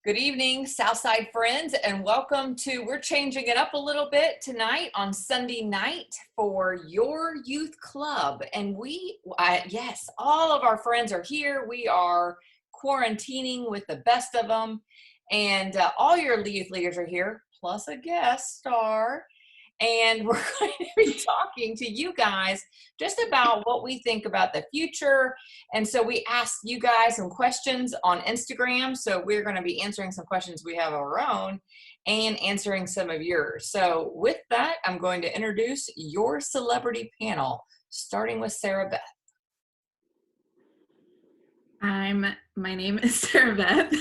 Good evening, Southside friends, and welcome to, we're changing it up a little bit tonight on Sunday night for your youth club. And yes, all of our friends are here. We are quarantining with the best of them. And all your youth leaders are here, plus a guest star. And we're going to be talking to you guys just about what we think about the future. And so we asked you guys some questions on Instagram. So we're going to be answering some questions we have of our own and answering some of yours. So with that, I'm going to introduce your celebrity panel, starting with Sarah Beth. My name is Sarah Beth,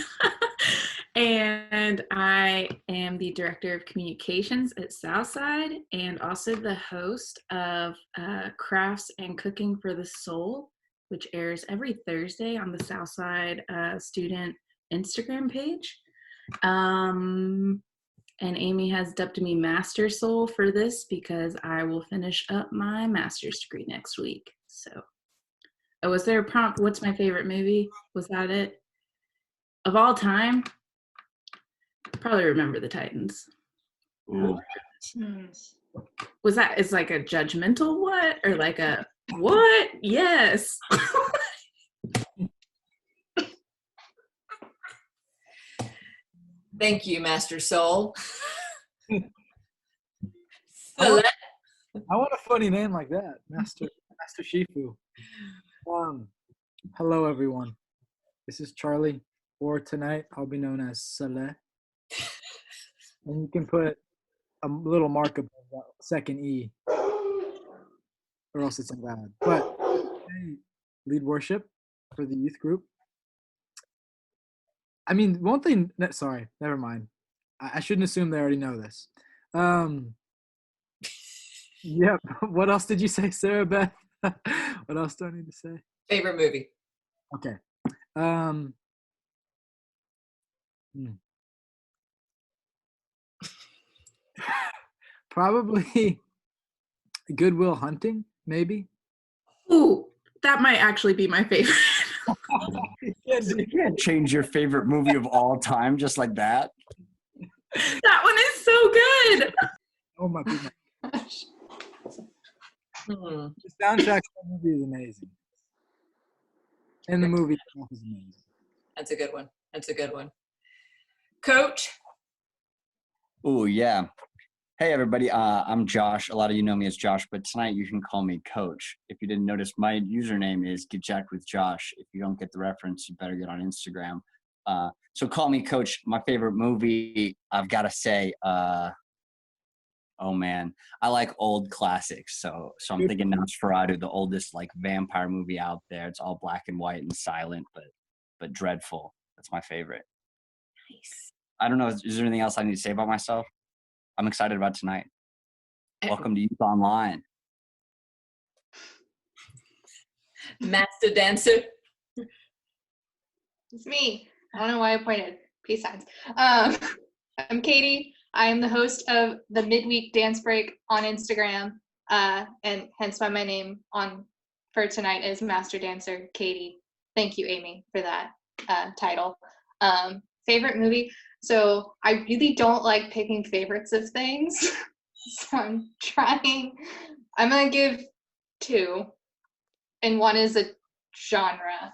and I am the Director of Communications at Southside and also the host of Crafts and Cooking for the Soul, which airs every Thursday on the Southside student Instagram page. And Amy has dubbed me Master Soul for this because I will finish up my master's degree next week. So. Oh, was there a prompt? What's my favorite movie? Was that it? Of all time? Probably Remember the Titans. Ooh. Was that, it's like a judgmental what? Or like a what? Yes. Thank you, Master Soul. I want a funny name like that, Master Shifu. Hello everyone. This is Charlie, or tonight I'll be known as Saleh. And you can put a little mark above that second E, or else it's invalid. But I lead worship for the youth group. I mean, one thing. Sorry, never mind. I shouldn't assume they already know this. Yep. What else did you say, Sarah Beth? What else do I need to say? Favorite movie. Okay. Probably Good Will Hunting, maybe. Ooh, that might actually be my favorite. You can't change your favorite movie of all time just like that. That one is so good. Oh my goodness. Hmm. The soundtrack to the movie is amazing. And the movie itself is amazing. That's a good one. That's a good one. Coach. Oh, yeah. Hey, everybody. I'm Josh. A lot of you know me as Josh, but tonight you can call me Coach. If you didn't notice, my username is Get Jacked with Josh. If you don't get the reference, you better get on Instagram. So call me Coach. My favorite movie, I've got to say, oh man, I like old classics. So I'm thinking Nosferatu, the oldest like vampire movie out there. It's all black and white and silent, but dreadful. That's my favorite. Nice. I don't know. Is there anything else I need to say about myself? I'm excited about tonight. Welcome to Youth Online. Master Dancer. It's me. I don't know why I pointed. Peace signs. I'm Katie. I am the host of the Midweek Dance Break on Instagram, and hence why my name for tonight is Master Dancer Katie. Thank you, Amy, for that title. Favorite movie? So I really don't like picking favorites of things, so I'm gonna give two, and one is a genre.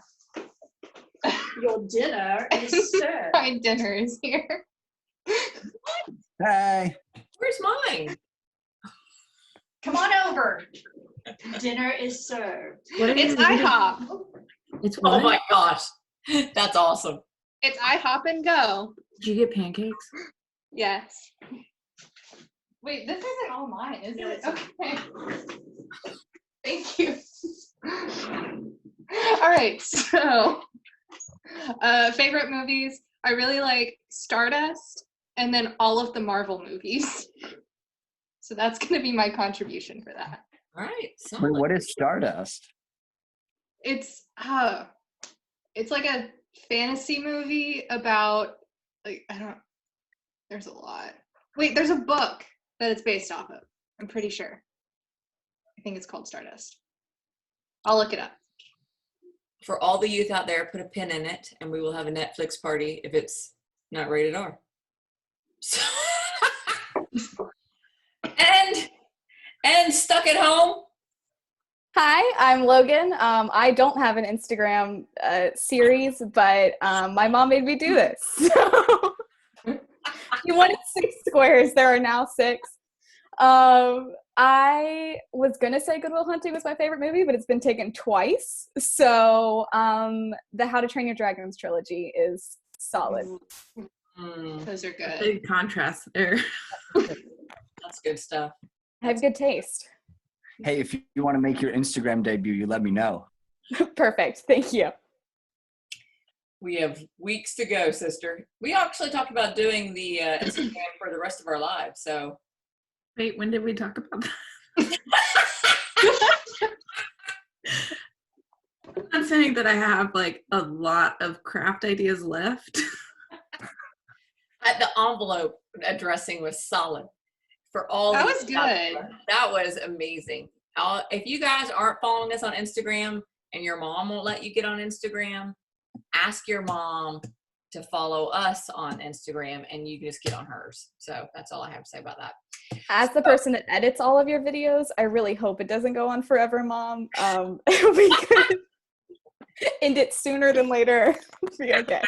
Your dinner is served. My dinner is here. Hey. Where's mine? Come on over. Dinner is served. It's IHOP. It's what? Oh my gosh. That's awesome. It's IHOP and go. Did you get pancakes? Yes. Wait, this isn't all mine, is it? Okay. Thank you. All right, so favorite movies. I really like Stardust and then all of the Marvel movies. So that's going to be my contribution for that. All right. Wait, what is Stardust? It's like a fantasy movie about, like, there's a lot. Wait, there's a book that it's based off of. I'm pretty sure. I think it's called Stardust. I'll look it up. For all the youth out there, put a pin in it, and we will have a Netflix party if it's not rated R. So, and stuck at home. Hi, I'm Logan. I don't have an Instagram series, but my mom made me do this. So you wanted 6 squares. There are now 6. I was going to say Good Will Hunting was my favorite movie, but it's been taken twice. So the How to Train Your Dragons trilogy is solid. Those are good. Big contrast there. That's good stuff. I have good taste. Hey, if you want to make your Instagram debut, you let me know. Perfect. Thank you. We have weeks to go, sister. We actually talked about doing the Instagram for the rest of our lives. So, Wait, when did we talk about that? I'm saying that I have like a lot of craft ideas left. the envelope addressing was solid for all. That these was good. That was amazing. If you guys aren't following us on Instagram and your mom won't let you get on Instagram, ask your mom to follow us on Instagram and you just get on hers. So that's all I have to say about that. As the person that edits all of your videos, I really hope it doesn't go on forever, Mom. If we could end it sooner than later, be okay.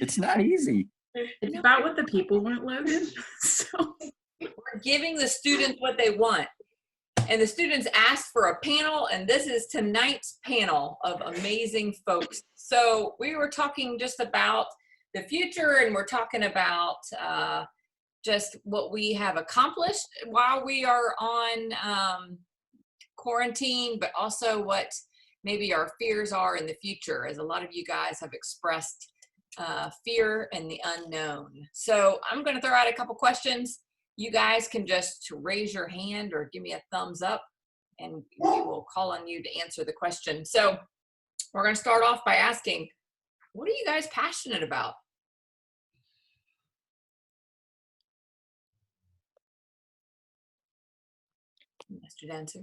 It's not easy. It's about what the people want, Logan. So We're giving the students what they want. And the students asked for a panel, and this is tonight's panel of amazing folks. So we were talking just about the future, and we're talking about just what we have accomplished while we are on quarantine, but also what maybe our fears are in the future, as a lot of you guys have expressed fear and the unknown. So I'm going to throw out a couple questions. You guys can just raise your hand or give me a thumbs up, and we will call on you to answer the question. So we're going to start off by asking, what are you guys passionate about? Mr. Dancer.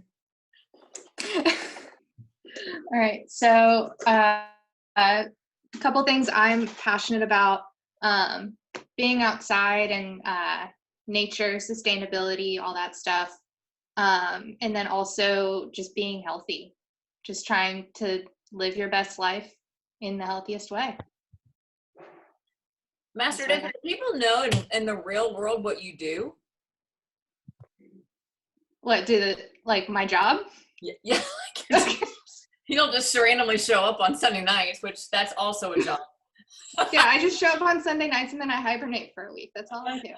All right. So a couple things I'm passionate about, being outside and nature, sustainability, all that stuff. And then also just being healthy, just trying to live your best life in the healthiest way. Master That's Dancer, do people know in the real world what you do? What like my job? Yeah. You don't just randomly show up on Sunday nights, which that's also a job. Yeah, I just show up on Sunday nights and then I hibernate for a week. That's all I do.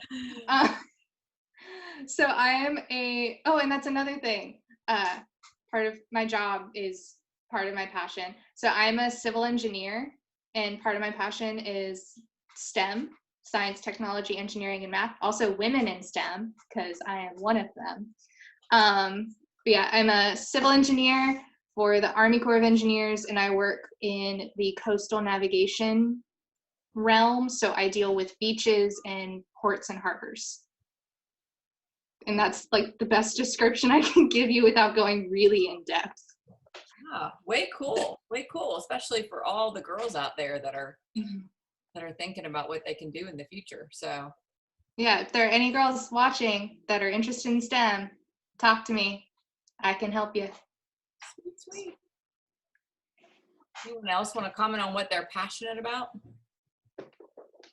So I am and that's another thing. Part of my job is part of my passion. So I'm a civil engineer, and part of my passion is STEM, science, technology, engineering, and math. Also women in STEM, because I am one of them. But yeah, I'm a civil engineer for the Army Corps of Engineers, and I work in the coastal navigation realm. So I deal with beaches and ports and harbors. And that's like the best description I can give you without going really in depth. Way cool, especially for all the girls out there that are thinking about what they can do in the future. So yeah, if there are any girls watching that are interested in STEM, talk to me. I can help you. Sweet. Anyone else want to comment on what they're passionate about?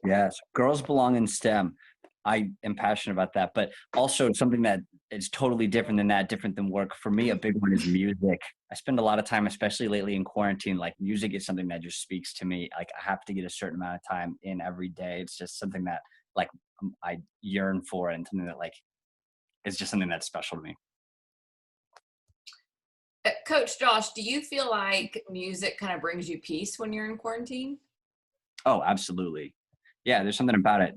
Yes, girls belong in STEM. I am passionate about that, but also something that is totally different than work. For me, a big one is music. I spend a lot of time, especially lately in quarantine, like music is something that just speaks to me. Like I have to get a certain amount of time in every day. It's just something that like I yearn for, and something that like is just something that's special to me. Coach Josh, do you feel like music kind of brings you peace when you're in quarantine? Oh, absolutely. Yeah, there's something about it.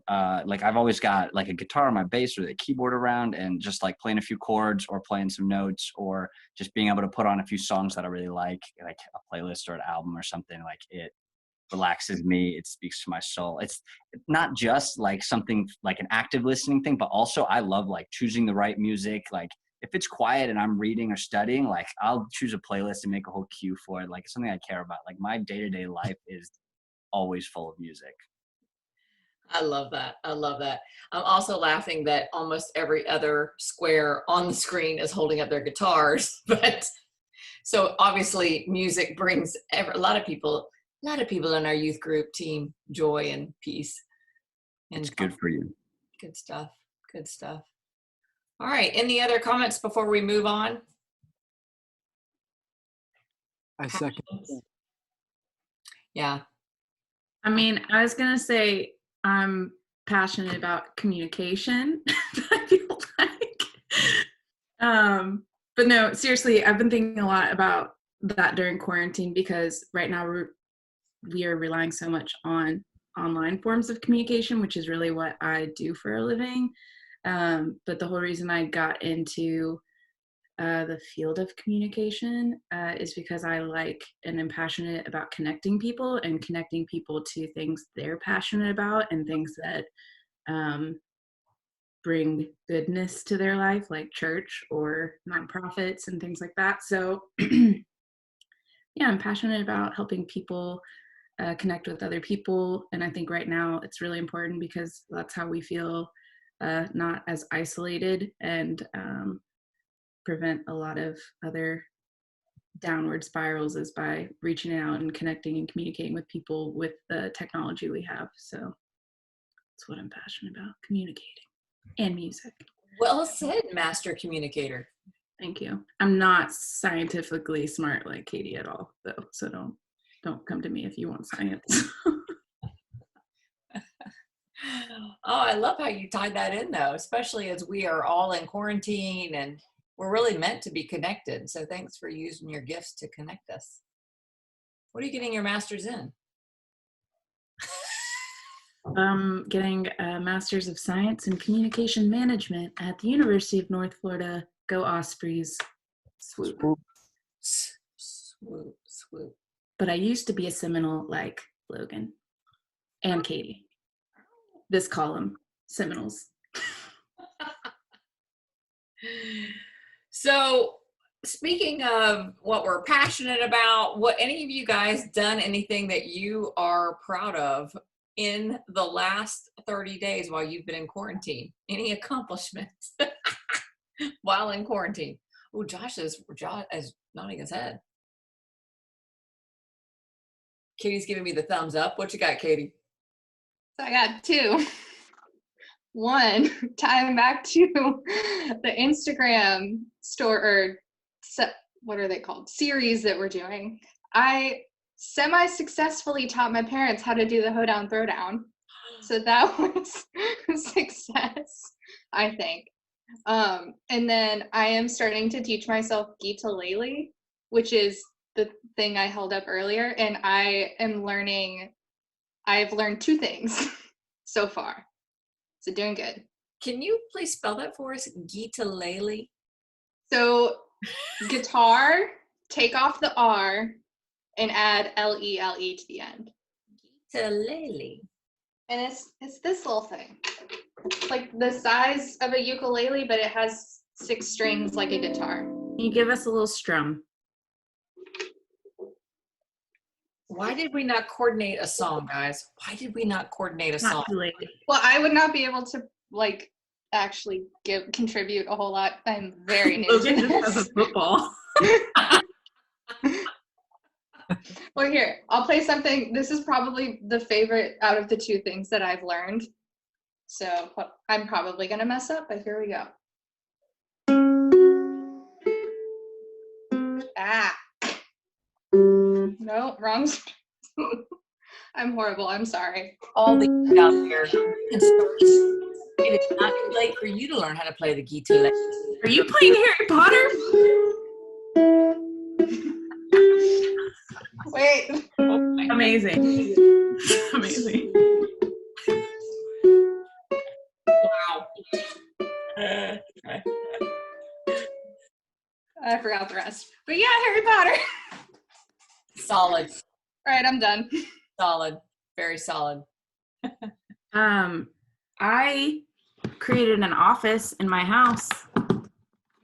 Like I've always got like a guitar or my bass or the keyboard around, and just like playing a few chords or playing some notes or just being able to put on a few songs that I really like a playlist or an album or something. Like it relaxes me. It speaks to my soul. It's not just like something like an active listening thing, but also I love like choosing the right music. Like if it's quiet and I'm reading or studying, like I'll choose a playlist and make a whole queue for it. Like it's something I care about. Like my day-to-day life is always full of music. I love that. I love that. I'm also laughing that almost every other square on the screen is holding up their guitars. But so obviously music brings a lot of people in our youth group team joy and peace. And It's good for you. good stuff. Good stuff. All right. Any other comments before we move on? I second. Yeah. I mean, I was gonna say I'm passionate about communication. I feel like, but no, seriously, I've been thinking a lot about that during quarantine because right now we are relying so much on online forms of communication, which is really what I do for a living. But the whole reason I got into the field of communication is because I like and am passionate about connecting people and connecting people to things they're passionate about and things that bring goodness to their life, like church or nonprofits and things like that. So yeah, I'm passionate about helping people connect with other people. And I think right now it's really important because that's how we feel not as isolated and prevent a lot of other downward spirals is by reaching out and connecting and communicating with people with the technology we have. So that's what I'm passionate about, communicating and music. Well said, master communicator. Thank you. I'm not scientifically smart like Katie at all, though. So don't come to me if you want science. Oh, I love how you tied that in though, especially as we are all in quarantine and we're really meant to be connected. So thanks for using your gifts to connect us. What are you getting your master's in? I'm getting a Master's of Science in Communication Management at the University of North Florida. Go Ospreys. Swoop. Swoop, swoop. But I used to be a Seminole like Logan and Katie. This column, Seminoles. So speaking of what we're passionate about, what any of you guys done anything that you are proud of in the last 30 days while you've been in quarantine? Any accomplishments while in quarantine? Oh, Josh is nodding his head. Katie's giving me the thumbs up. What you got, Katie? So I got two. One, tying back to the Instagram what are they called? Series that we're doing. I semi-successfully taught my parents how to do the hoedown throwdown. So that was a success, I think. And then I am starting to teach myself Geetaleli, which is the thing I held up earlier. And I've learned two things so far. So doing good. Can you please spell that for us? Geetaleli? So guitar, take off the R and add L-E-L-E to the end. Geetaleli. And it's this little thing. It's like the size of a ukulele, but it has 6 strings like a guitar. Can you give us a little strum? Why did we not coordinate a song, guys? Why did we not coordinate a song? Not too late. Well, I would not be able to actually contribute a whole lot. I'm very new to Logan just has this. a football. Well, here, I'll play something. This is probably the favorite out of the two things that I've learned. So I'm probably going to mess up, but here we go. Ah. No, wrong. I'm horrible. I'm sorry. All the out there. It is not too late for you to learn how to play the guitar. Are you playing Harry Potter? Wait. Amazing. Amazing. Wow. I forgot the rest. But yeah, Harry Potter. Solid. All right, I'm done. Solid. Very solid. I created an office in my house.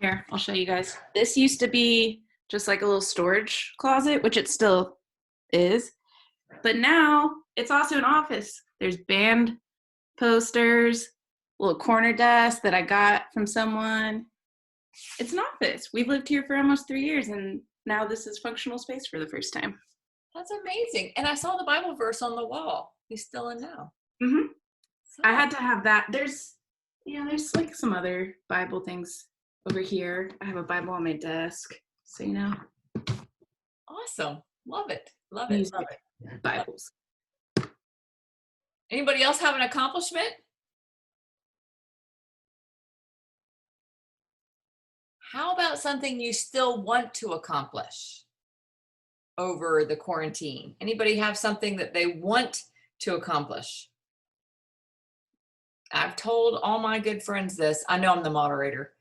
Here, I'll show you guys. This used to be just like a little storage closet, which it still is. But now it's also an office. There's band posters, little corner desk that I got from someone. It's an office. We've lived here for almost 3 years, and now this is functional space for the first time. That's amazing. And I saw the Bible verse on the wall. He's still in now. Mm-hmm. So, I had to have that. There's like some other Bible things over here. I have a Bible on my desk, so awesome. Love it. Love it. Love it. Bibles. Anybody else have an accomplishment? How about something you still want to accomplish over the quarantine? Anybody have something that they want to accomplish? I've told all my good friends this. I know I'm the moderator,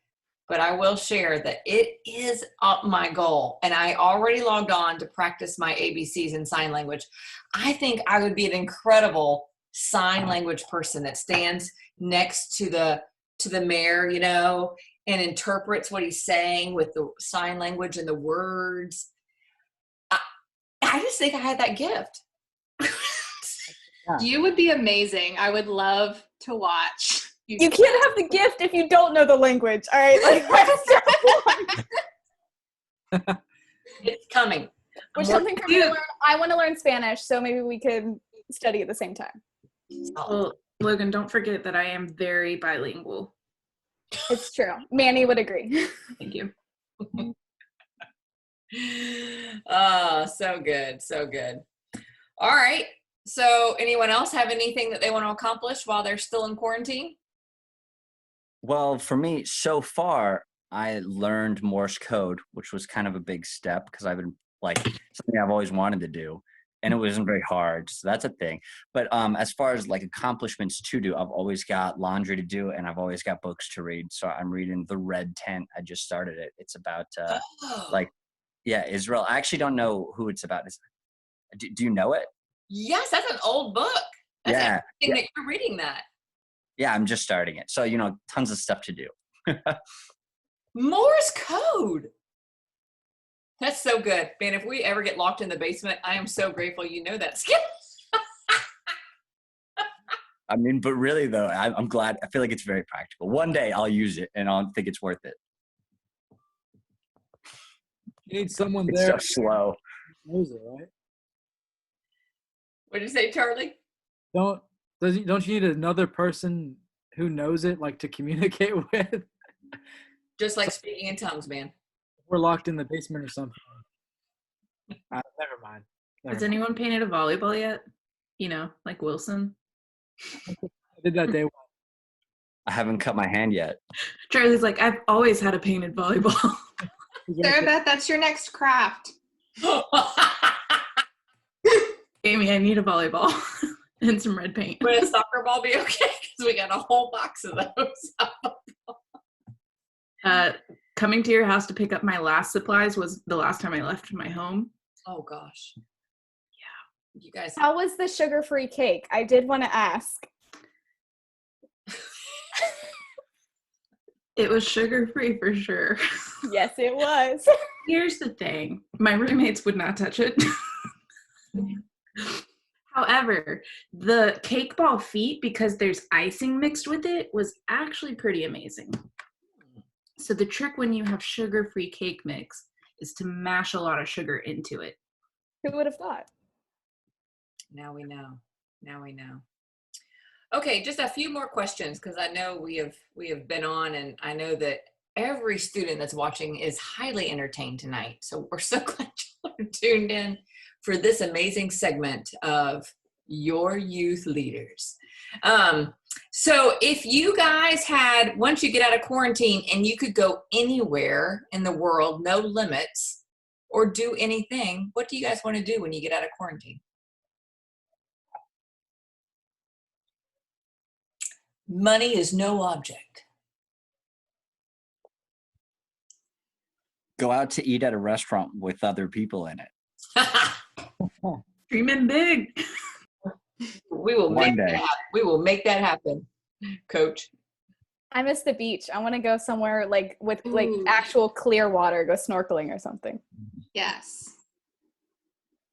but I will share that it is up my goal. And I already logged on to practice my ABCs in sign language. I think I would be an incredible sign language person that stands next to the mayor, and interprets what he's saying with the sign language and the words. I just think I had that gift. You would be amazing. I would love to watch. You can't have the gift if you don't know the language. All right, It's coming. Which something for me to learn. I want to learn Spanish, so maybe we could study at the same time. Well, Logan, don't forget that I am very bilingual. It's true. Manny would agree. Thank you. Oh, so good. So good. All right. So anyone else have anything that they want to accomplish while they're still in quarantine? Well, for me, so far, I learned Morse code, which was kind of a big step because I've been something I've always wanted to do. And it wasn't very hard. So that's a thing. But as far as accomplishments to do, I've always got laundry to do and I've always got books to read. So I'm reading The Red Tent. I just started it. It's about Israel. I actually don't know who it's about. Do you know it? Yes, that's an old book. That's interesting that you're reading that. Yeah, I'm just starting it. So, tons of stuff to do. Morse code. That's so good. Man, if we ever get locked in the basement, I am so grateful you know that skill. I mean, but really though, I'm glad. I feel like it's very practical. One day I'll use it and I'll think it's worth it. You need someone It's there. so slow. Who knows it, right? What did you say, Charlie? Don't you need another person who knows it, to communicate with? Just like speaking in tongues, man. We're locked in the basement or something. Never mind. Has anyone painted a volleyball yet? Like Wilson? I did that day one. I haven't cut my hand yet. Charlie's like, I've always had a painted volleyball. Sarah Beth, that's your next craft. Amy, I need a volleyball and some red paint. Would a soccer ball be okay? Because we got a whole box of those. Coming to your house to pick up my last supplies was the last time I left my home. Oh gosh. Yeah. You guys. How was the sugar-free cake? I did want to ask. It was sugar-free for sure. Yes, it was. Here's the thing. My roommates would not touch it. However, the cake ball feet, because there's icing mixed with it, was actually pretty amazing. So the trick when you have sugar-free cake mix is to mash a lot of sugar into it. Who would have thought? Now we know. Okay, just a few more questions because I know we have been on, and I know that every student that's watching is highly entertained tonight. So we're so glad you're tuned in for this amazing segment of Your Youth Leaders. So if you guys had, once you get out of quarantine and you could go anywhere in the world, no limits, or do anything, what do you guys want to do when you get out of quarantine? Money is no object. Go out to eat at a restaurant with other people in it. Dreaming big. We will make that happen, Coach. I miss the beach. I want to go somewhere with Ooh. actual clear water, go snorkeling or something. Yes.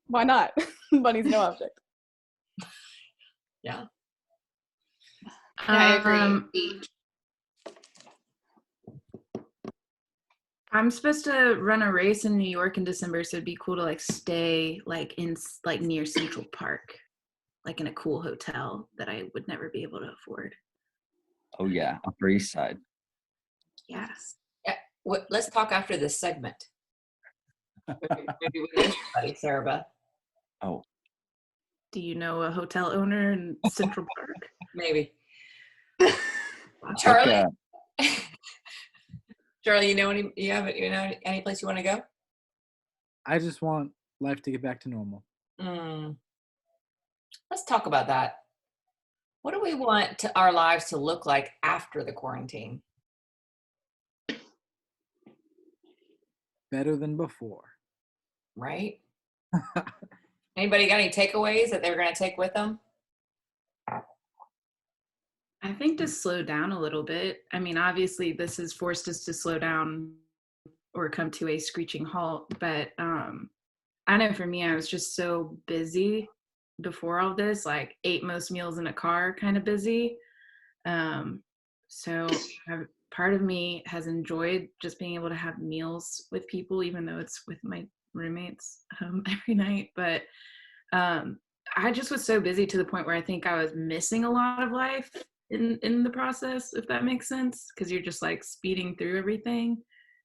Why not? Money's no object. Yeah. I agree. Um, Beach. I'm supposed to run a race in New York in December, so it'd be cool to like stay like in like near Central Park, like in a cool hotel that I would never be able to afford. Oh yeah, Upper East Side. Yes. Yeah. Let's talk after this segment. Maybe with everybody, Sarah Beth. Oh, Do you know a hotel owner in Central Park? Maybe. like, Charlie? Charlie, you know any place you want to go? I just want life to get back to normal. Let's talk about that. What do we want our lives to look like after the quarantine? Better than before. Right? Anybody got any takeaways that they're going to take with them? I think to slow down a little bit. I mean, obviously, this has forced us to slow down or come to a screeching halt. But I know for me, I was just so busy before all this, like ate most meals in a car, kind of busy. So part of me has enjoyed just being able to have meals with people, even though it's with my roommates every night. But I just was so busy to the point where I think I was missing a lot of life in the process, if that makes sense, because you're just like speeding through everything.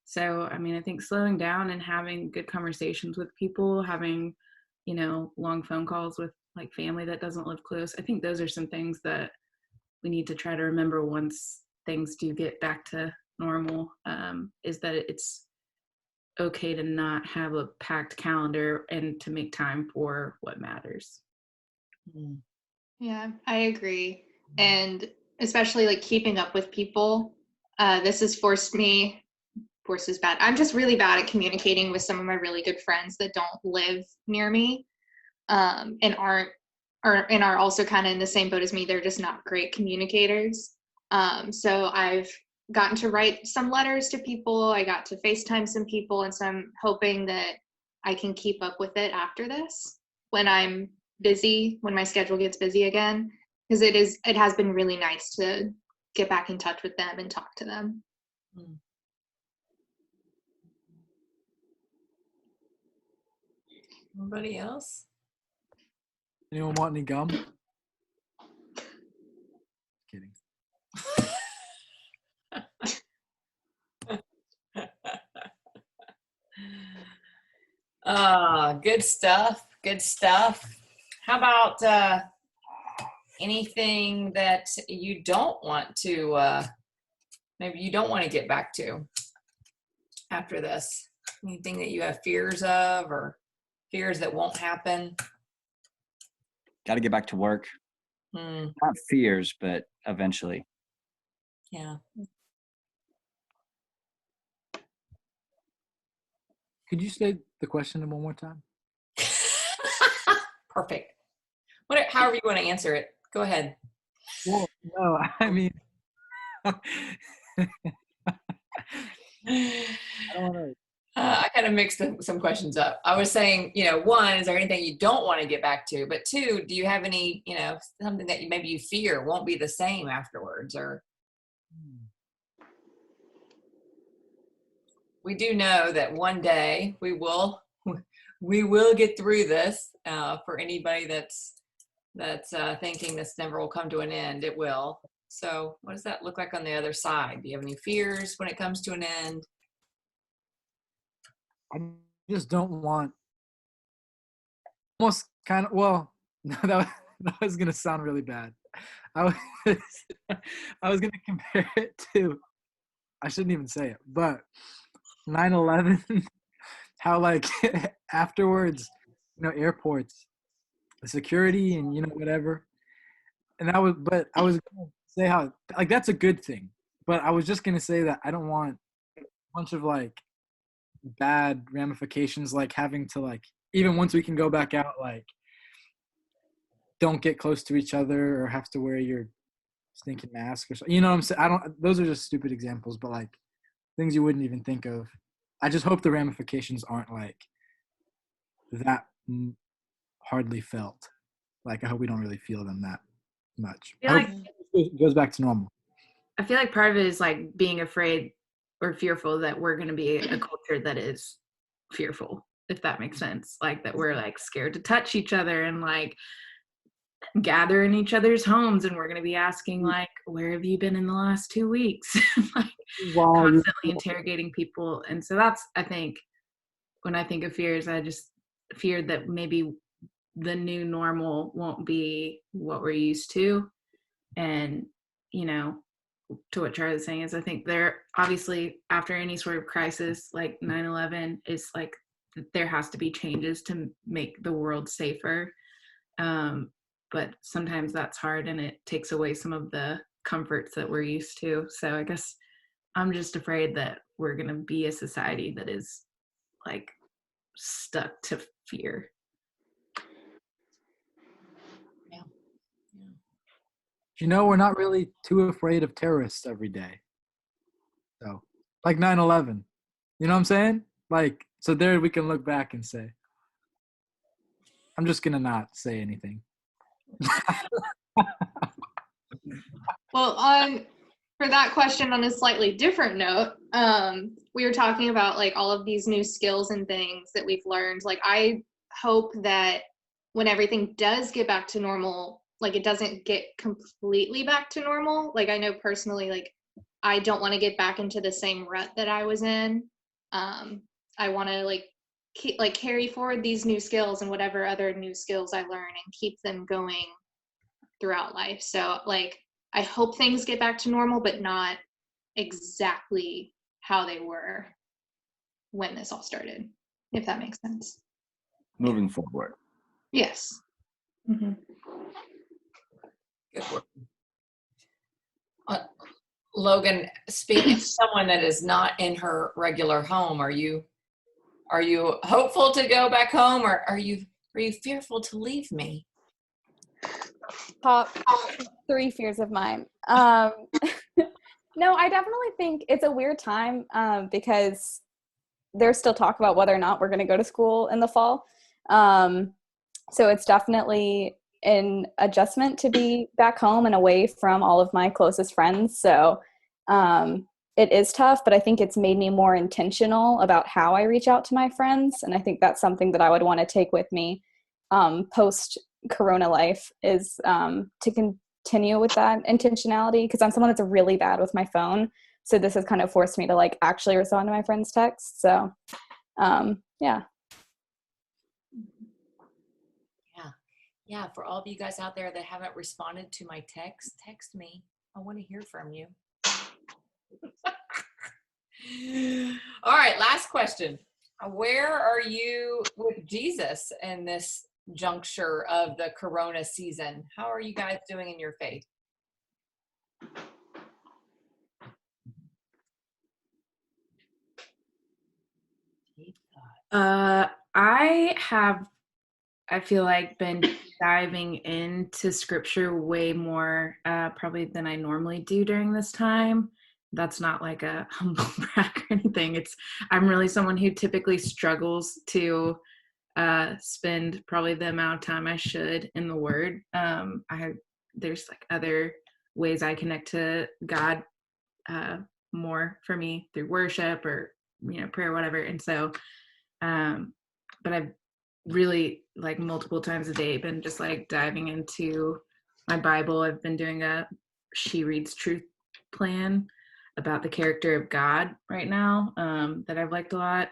So, I mean, I think slowing down and having good conversations with people, having, long phone calls with like family that doesn't live close, I think those are some things that we need to try to remember once things do get back to normal, is that it's okay to not have a packed calendar and to make time for what matters. Yeah, I agree. And especially like keeping up with people. This has forced is bad. I'm just really bad at communicating with some of my really good friends that don't live near me, and are also kind of in the same boat as me. They're just not great communicators. So I've gotten to write some letters to people. I got to FaceTime some people, and so I'm hoping that I can keep up with it after this when I'm busy, when my schedule gets busy again, because it has been really nice to get back in touch with them and talk to them. Anybody else? Anyone want any gum? Kidding. Good stuff. Good stuff. How about anything that you don't want to, maybe you don't want to get back to after this? Anything that you have fears of or fears that won't happen? got to get back to work. Not fears, but eventually. Yeah. Could you say the question one more time? Perfect. However you want to answer it. Go ahead. Well, no, I mean, I don't know. I kind of mixed some questions up. I was saying, one, is there anything you don't want to get back to? But two, do you have any, something that maybe you fear won't be the same afterwards? Or we do know that one day we will get through this. For anybody that's thinking this never will come to an end, it will. So what does that look like on the other side? Do you have any fears when it comes to an end? I just don't want almost kind of, well, that was going to sound really bad. I was going to compare it to, I shouldn't even say it, but 9/11, how like afterwards, airports, the security and, whatever. And I was going to say how, like, that's a good thing. But I was just going to say that I don't want a bunch of like bad ramifications, like having to like, even once we can go back out, like don't get close to each other or have to wear your stinking mask or something. You know what I'm saying? Those are just stupid examples, but like things you wouldn't even think of. I just hope the ramifications aren't like that hardly felt. Like I hope we don't really feel them that much. Yeah, I hope it goes back to normal. I feel like part of it is like being afraid or fearful that we're going to be a culture that is fearful, if that makes sense. Like that we're like scared to touch each other and like gather in each other's homes, and we're going to be asking like, where have you been in the last 2 weeks? Like Wow, you- constantly interrogating people. And so that's, I think, when I think of fears, I just fear that maybe the new normal won't be what we're used to. And, you know, to what Charlie's saying is I think there obviously after any sort of crisis like 9/11 is like there has to be changes to make the world safer. But sometimes that's hard and it takes away some of the comforts that we're used to. So I guess I'm just afraid that we're going to be a society that is like stuck to fear. You know, we're not really too afraid of terrorists every day. So, like 9/11. You know what I'm saying? Like, so there we can look back and say, I'm just going to not say anything. Well, for that question on a slightly different note, we were talking about like all of these new skills and things that we've learned. Like I hope that when everything does get back to normal, like it doesn't get completely back to normal. Like I know personally, like I don't want to get back into the same rut that I was in. I want to like carry forward these new skills and whatever other new skills I learn and keep them going throughout life. So like I hope things get back to normal, but not exactly how they were when this all started, if that makes sense. Moving forward. Yes. Mm-hmm. Good work. Logan, speaking of someone that is not in her regular home, are you hopeful to go back home, or are you fearful to leave me? Top 3 fears of mine. No, I definitely think it's a weird time because there's still talk about whether or not we're going to go to school in the fall. So it's definitely an adjustment to be back home and away from all of my closest friends. So it is tough, but I think it's made me more intentional about how I reach out to my friends. And I think that's something that I would want to take with me post Corona life is to continue with that intentionality, because I'm someone that's really bad with my phone. So this has kind of forced me to like actually respond to my friends' texts. So yeah. Yeah, for all of you guys out there that haven't responded to my text me. I want to hear from you. All right, last question. Where are you with Jesus in this juncture of the Corona season? How are you guys doing in your faith? I feel like been diving into scripture way more probably than I normally do during this time. That's not like a humble brag or anything. I'm really someone who typically struggles to spend probably the amount of time I should in the Word. There's like other ways I connect to God more for me through worship or prayer, whatever. And so, but I've really like multiple times a day been just like diving into my Bible. I've been doing a She Reads Truth plan about the character of God right now that I've liked a lot.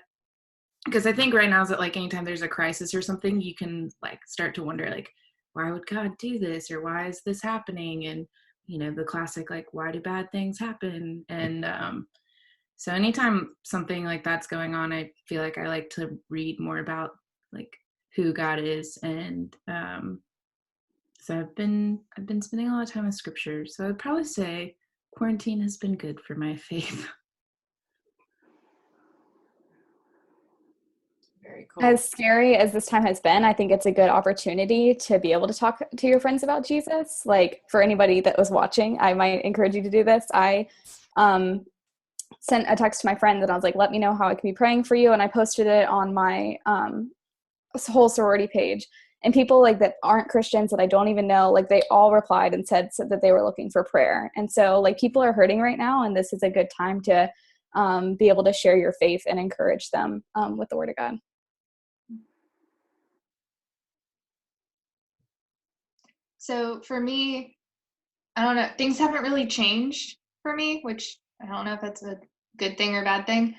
Because I think right now is that like anytime there's a crisis or something, you can like start to wonder like, why would God do this? Or why is this happening? And, the classic, like, why do bad things happen? And so anytime something like that's going on, I feel like I like to read more about like who God is. And so I've been spending a lot of time in scripture. So I'd probably say quarantine has been good for my faith. Very cool. As scary as this time has been, I think it's a good opportunity to be able to talk to your friends about Jesus. Like for anybody that was watching, I might encourage you to do this. I sent a text to my friend and I was like, let me know how I can be praying for you. And I posted it on my whole sorority page. and people like that aren't Christians that I don't even know, like they all replied and said that they were looking for prayer. And so like people are hurting right now, and this is a good time to be able to share your faith and encourage them with the Word of God. So for me, I don't know, things haven't really changed for me, which I don't know if that's a good thing or bad thing.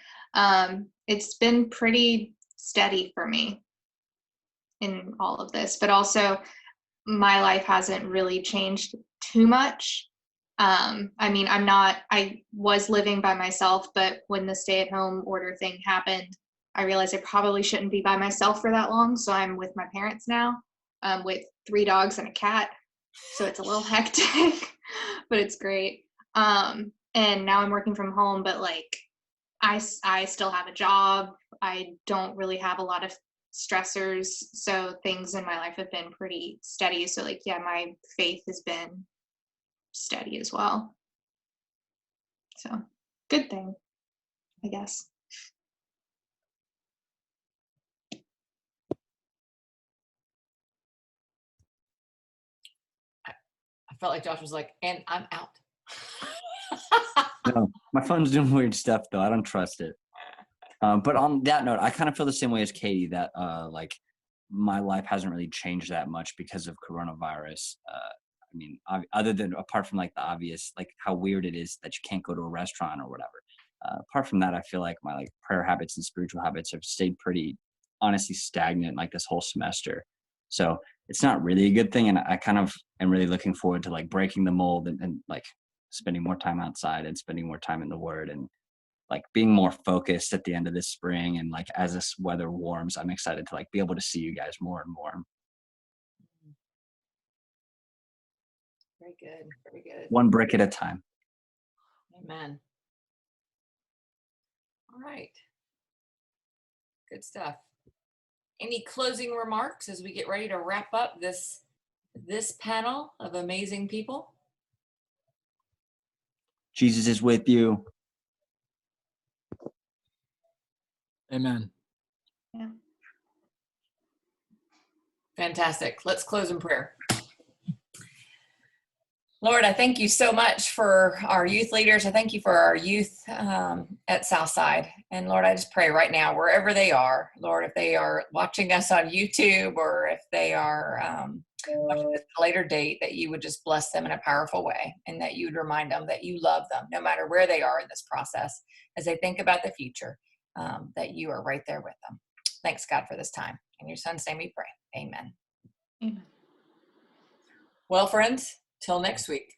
It's been pretty steady for me in all of this, but also my life hasn't really changed too much. I mean, I was living by myself, but when the stay-at-home order thing happened, I realized I probably shouldn't be by myself for that long. So I'm with my parents now, with 3 dogs and a cat. So it's a little hectic, but it's great. And now I'm working from home, but like I still have a job. I don't really have a lot of stressors. So things in my life have been pretty steady. So like, yeah, my faith has been steady as well. So good thing, I guess. I felt like Josh was like, and I'm out. No, my phone's doing weird stuff though. I don't trust it. But on that note, I kind of feel the same way as Katie, that like my life hasn't really changed that much because of coronavirus. I mean, other than apart from like the obvious, like how weird it is that you can't go to a restaurant or whatever. Apart from that, I feel like my like prayer habits and spiritual habits have stayed pretty honestly stagnant like this whole semester. So it's not really a good thing. And I kind of am really looking forward to like breaking the mold and like spending more time outside and spending more time in the Word and like being more focused at the end of this spring. And like as this weather warms, I'm excited to like be able to see you guys more and more. Very good. Very good. One brick at a time. Amen. All right. Good stuff. Any closing remarks as we get ready to wrap up this panel of amazing people? Jesus is with you. Amen. Yeah. Fantastic. Let's close in prayer. Lord, I thank you so much for our youth leaders. I thank you for our youth at Southside. And Lord, I just pray right now, wherever they are, Lord, if they are watching us on YouTube or if they are watching this at a later date, that you would just bless them in a powerful way and that you would remind them that you love them no matter where they are in this process as they think about the future, that you are right there with them. Thanks, God, for this time. In your son's name we pray. Amen. Amen. Well, friends, till next week.